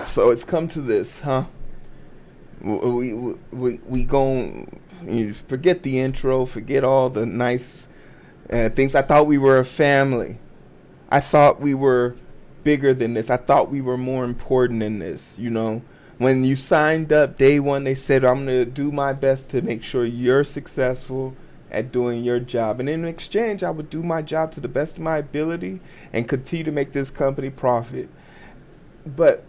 So it's come to this, huh? We gon' forget the intro, forget all the nice things. I thought we were a family. I thought we were bigger than this. I thought we were more important than this. When you signed up day one, they said, I'm going to do my best to make sure you're successful at doing your job. And in exchange, I would do my job to the best of my ability and continue to make this company profit. But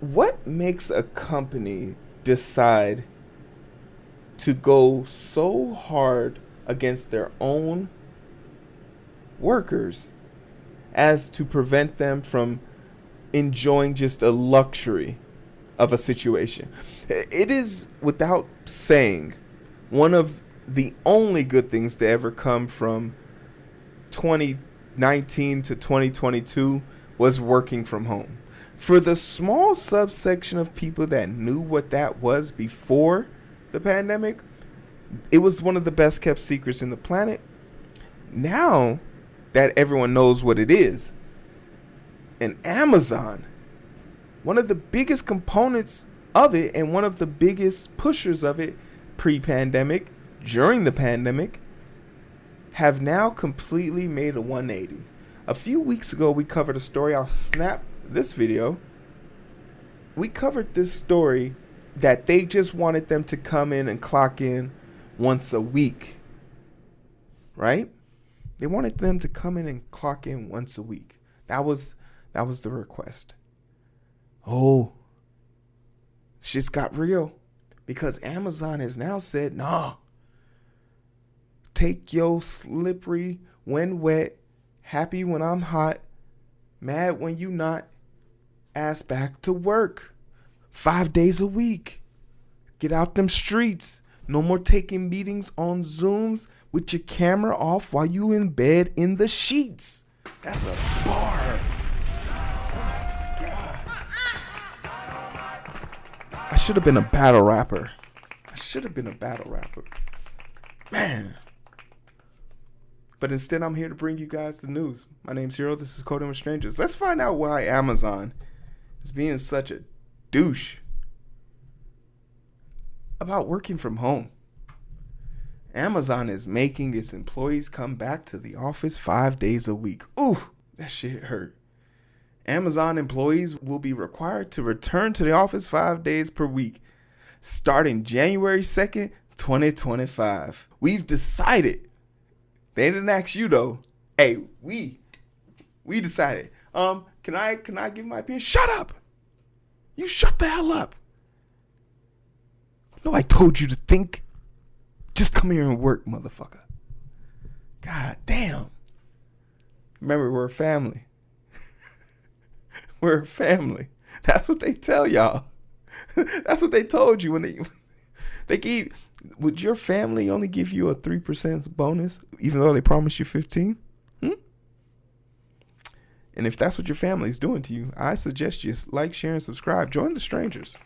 what makes a company decide to go so hard against their own workers as to prevent them from enjoying just a luxury of a situation? It is, without saying, one of the only good things to ever come from 2019 to 2022 was working from home. For the small subsection of people that knew what that was before the pandemic, it was one of the best kept secrets in the planet. Now that everyone knows what it is, and Amazon, one of the biggest components of it and one of the biggest pushers of it pre-pandemic, during the pandemic, have now completely made a 180. A few weeks ago, we covered a story. I'll snap this video. We covered this story that they just wanted them to come in and clock in once a week, right? They wanted them to come in and clock in once a week. That was the request. Oh, shit's got real, because Amazon has now said, nah, take your slippery when wet, happy when I'm hot, mad when you not, ass back to work 5 days a week. Get out them streets. No more taking meetings on Zooms with your camera off while you in bed in the sheets. That's a bar. God. I should have been a battle rapper. Man. But instead, I'm here to bring you guys the news. My name's Hero. This is Coding with Strangers. Let's find out why Amazon is being such a douche about working from home. Amazon is making its employees come back to the office 5 days a week. Ooh, that shit hurt. Amazon employees will be required to return to the office 5 days per week, starting January 2nd, 2025. We've decided. They didn't ask you though. Hey, we decided. Can I give my opinion? Shut up. You shut the hell up. No, I told you to think. Just come here and work, motherfucker. God damn. Remember, we're a family. We're a family. That's what they tell y'all. That's what they told you when they gave. Would your family only give you a 3% bonus, even though they promised you 15? And if that's what your family's doing to you, I suggest you like, share, and subscribe. Join the strangers.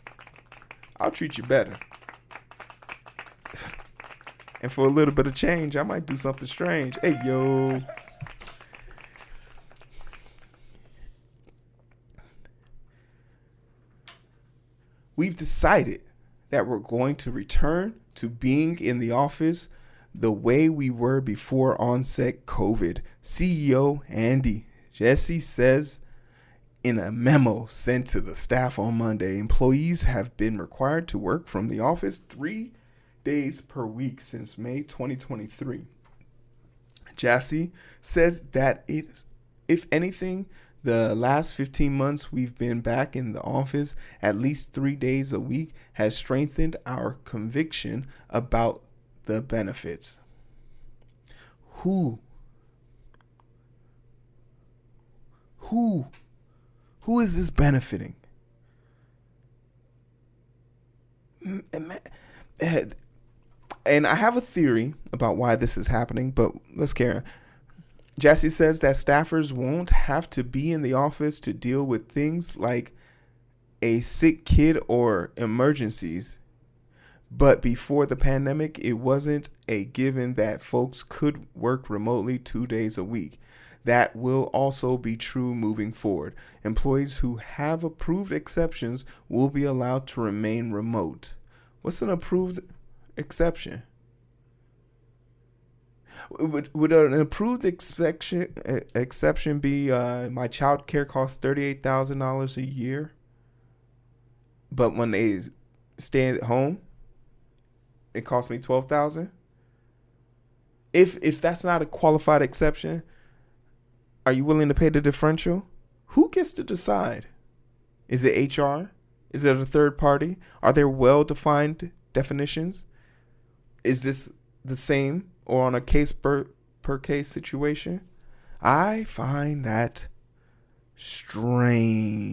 I'll treat you better. And for a little bit of change, I might do something strange. Hey, yo. We've decided that we're going to return to being in the office the way we were before onset COVID. CEO Andy Jassy says in a memo sent to the staff on Monday, employees have been required to work from the office 3 days per week since May 2023. Jassy says that if anything, the last 15 months we've been back in the office at least 3 days a week has strengthened our conviction about the benefits. Who is this benefiting? And I have a theory about why this is happening, but let's carry on. Jassy says that staffers won't have to be in the office to deal with things like a sick kid or emergencies. But before the pandemic, it wasn't a given that folks could work remotely 2 days a week. That will also be true moving forward. Employees who have approved exceptions will be allowed to remain remote. What's an approved exception? Would an approved exception be my child care costs $38,000 a year, but when they stay at home, it costs me $12,000? If that's not a qualified exception, are you willing to pay the differential? Who gets to decide? Is it HR? Is it a third party? Are there well-defined definitions? Is this the same or on a case per case situation? I find that strange.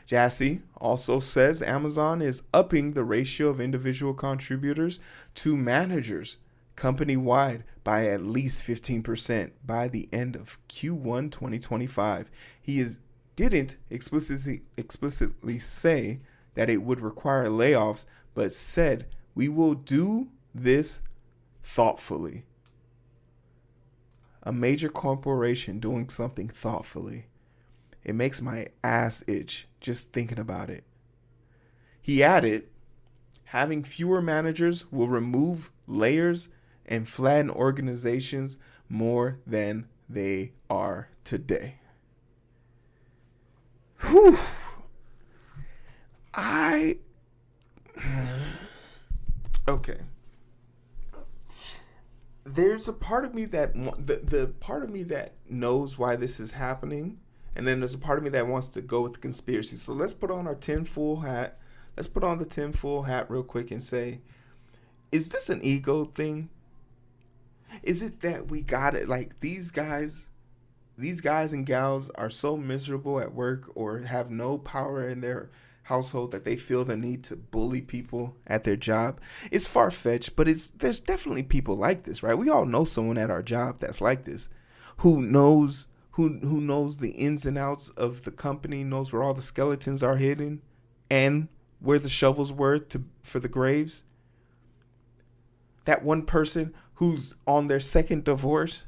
Jassy also says Amazon is upping the ratio of individual contributors to managers company-wide by at least 15% by the end of Q1 2025. He didn't explicitly say that it would require layoffs, but said we will do this thoughtfully. A major corporation doing something thoughtfully. It makes my ass itch just thinking about it. He added, having fewer managers will remove layers and flatten organizations more than they are today. Whew. Okay. There's a part of me that the part of me that knows why this is happening, and then there's a part of me that wants to go with the conspiracy. So let's put on our tinfoil hat. Let's put on the tinfoil hat real quick and say, is this an ego thing? Is it that we got it? Like these guys and gals are so miserable at work or have no power in their household that they feel the need to bully people at their job. It's far-fetched, but there's definitely people like this, right? We all know someone at our job that's like this, who knows the ins and outs of the company, knows where all the skeletons are hidden and where the shovels were for the graves. That one person who's on their second divorce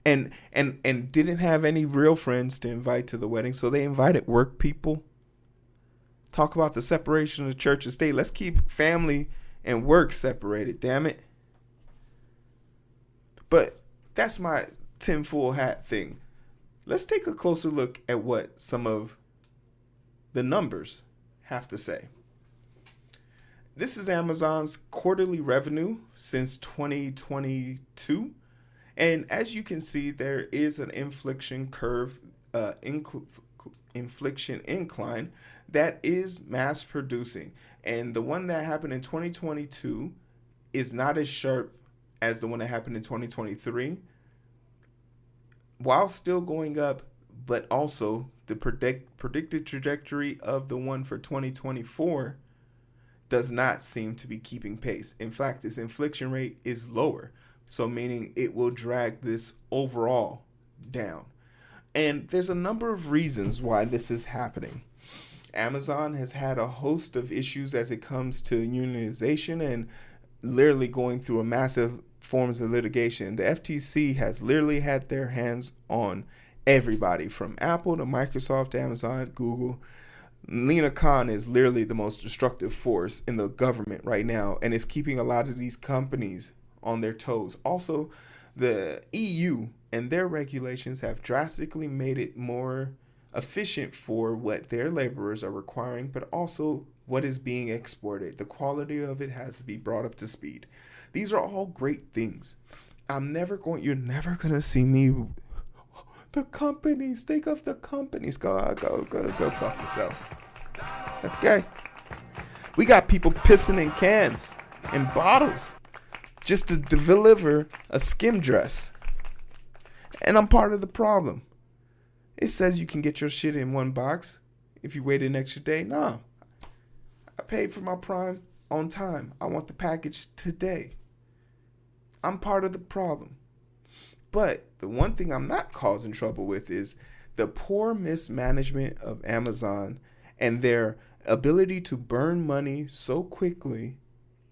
and didn't have any real friends to invite to the wedding, so they invited work people. Talk about the separation of the church and state. Let's keep family and work separated, damn it. But that's my tinfoil hat thing. Let's take a closer look at what some of the numbers have to say. This is Amazon's quarterly revenue since 2022. And as you can see, there is an inflection incline that is mass producing. And the one that happened in 2022 is not as sharp as the one that happened in 2023, while still going up, but also the predicted trajectory of the one for 2024 does not seem to be keeping pace. In fact, its inflection rate is lower, so meaning it will drag this overall down. And there's a number of reasons why this is happening. Amazon has had a host of issues as it comes to unionization and literally going through a massive forms of litigation. The FTC has literally had their hands on everybody from Apple to Microsoft to Amazon, Google. Lena Khan is literally the most destructive force in the government right now and is keeping a lot of these companies on their toes. Also, the EU and their regulations have drastically made it more efficient for what their laborers are requiring, but also what is being exported. The quality of it has to be brought up to speed. These are all great things. You're never going to see me. The companies, think of the companies. Go fuck yourself. Okay. We got people pissing in cans and bottles just to deliver a skim dress. And I'm part of the problem. It says you can get your shit in one box if you wait an extra day. No. I paid for my Prime on time. I want the package today. I'm part of the problem. But the one thing I'm not causing trouble with is the poor mismanagement of Amazon and their ability to burn money so quickly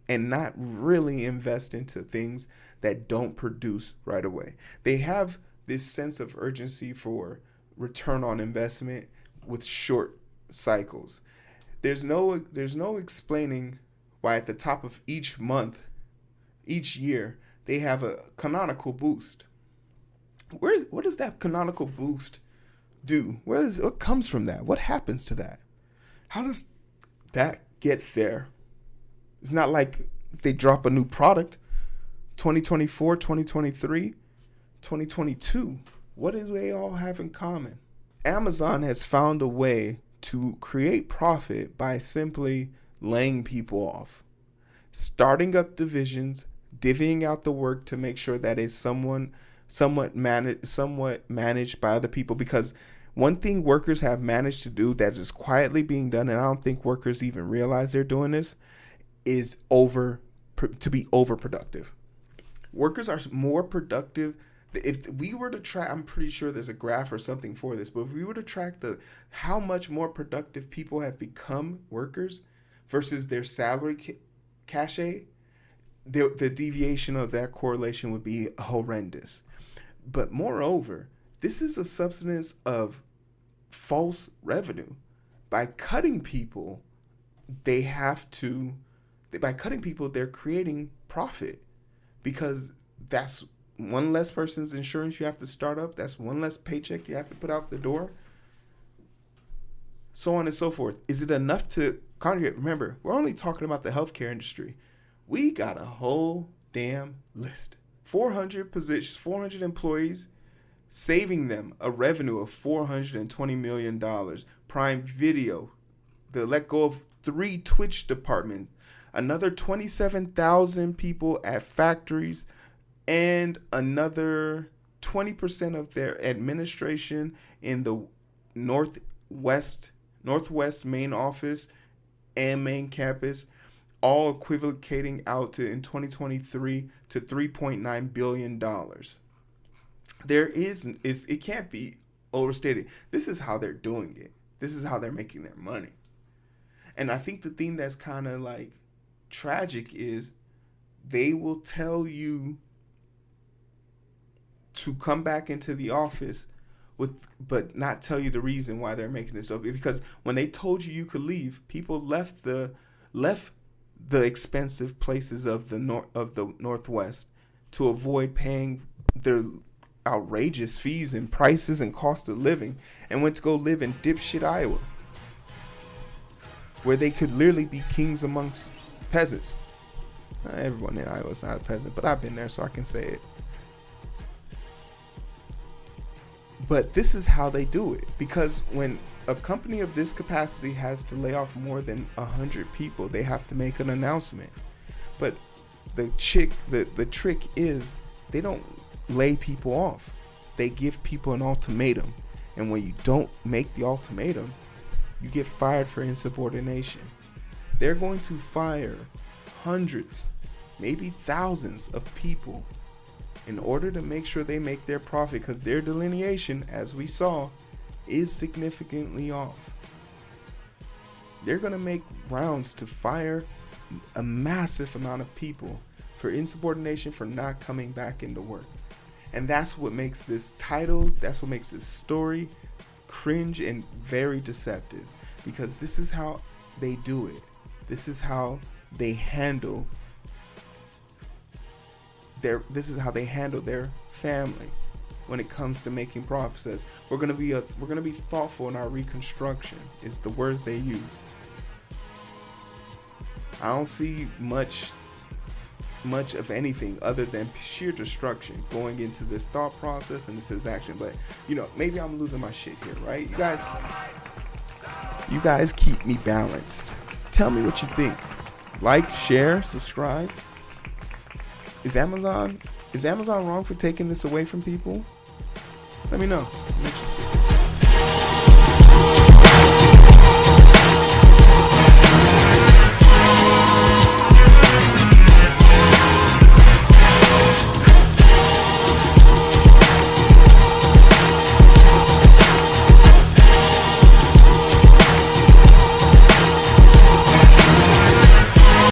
and not really invest into things that don't produce right away. They have this sense of urgency for return on investment with short cycles. There's no explaining why at the top of each month, each year, they have a canonical boost. What does that canonical boost do? What comes from that? What happens to that? How does that get there? It's not like they drop a new product. 2024, 2023, 2022. What do they all have in common? Amazon has found a way to create profit by simply laying people off, starting up divisions, divvying out the work to make sure that it's somewhat managed by other people. Because one thing workers have managed to do that is quietly being done, and I don't think workers even realize they're doing this, is to be overproductive. Workers are more productive. If we were to track, I'm pretty sure there's a graph or something for this, but if we were to track how much more productive people have become workers versus their salary cachet, the deviation of that correlation would be horrendous. But moreover, this is a substance of false revenue. By cutting people, they're creating profit, because that's one less person's insurance you have to start up. That's one less paycheck you have to put out the door. So on and so forth. Is it enough to congregate? Remember, we're only talking about the healthcare industry. We got a whole damn list. 400 positions, 400 employees, saving them a revenue of $420 million. Prime Video, they let go of 3 Twitch departments, another 27,000 people at factories, and another 20% of their administration in the Northwest main office and main campus, all equivocating out to, in 2023, to $3.9 billion. It can't be overstated. This is how they're doing it. This is how they're making their money. And I think the thing that's kind of like tragic is they will tell you to come back into the office but not tell you the reason why they're making this up. Because when they told you could leave, people left the expensive places of the Northwest to avoid paying their outrageous fees and prices and cost of living, and went to go live in dipshit Iowa, where they could literally be kings amongst peasants. Everyone in Iowa is not a peasant, but I've been there, so I can say it. But this is how they do it, because when a company of this capacity has to lay off more than 100 people, they have to make an announcement. But the trick is they don't lay people off. They give people an ultimatum, and when you don't make the ultimatum, you get fired for insubordination. They're going to fire hundreds, maybe thousands of people in order to make sure they make their profit, because their delineation, as we saw, is significantly off. They're going to make rounds to fire a massive amount of people for insubordination, for not coming back into work. And that's what makes this title, that's what makes this story cringe and very deceptive, because this is how they do it. This is how they handle their family when it comes to making profits. We're gonna be thoughtful in our reconstruction, is the words they use. I don't see much of anything other than sheer destruction going into this thought process and this action. But maybe I'm losing my shit here, right? You guys keep me balanced. Tell me what you think. Like, share, subscribe. Is Amazon wrong for taking this away from people? Let me know. I'm interested.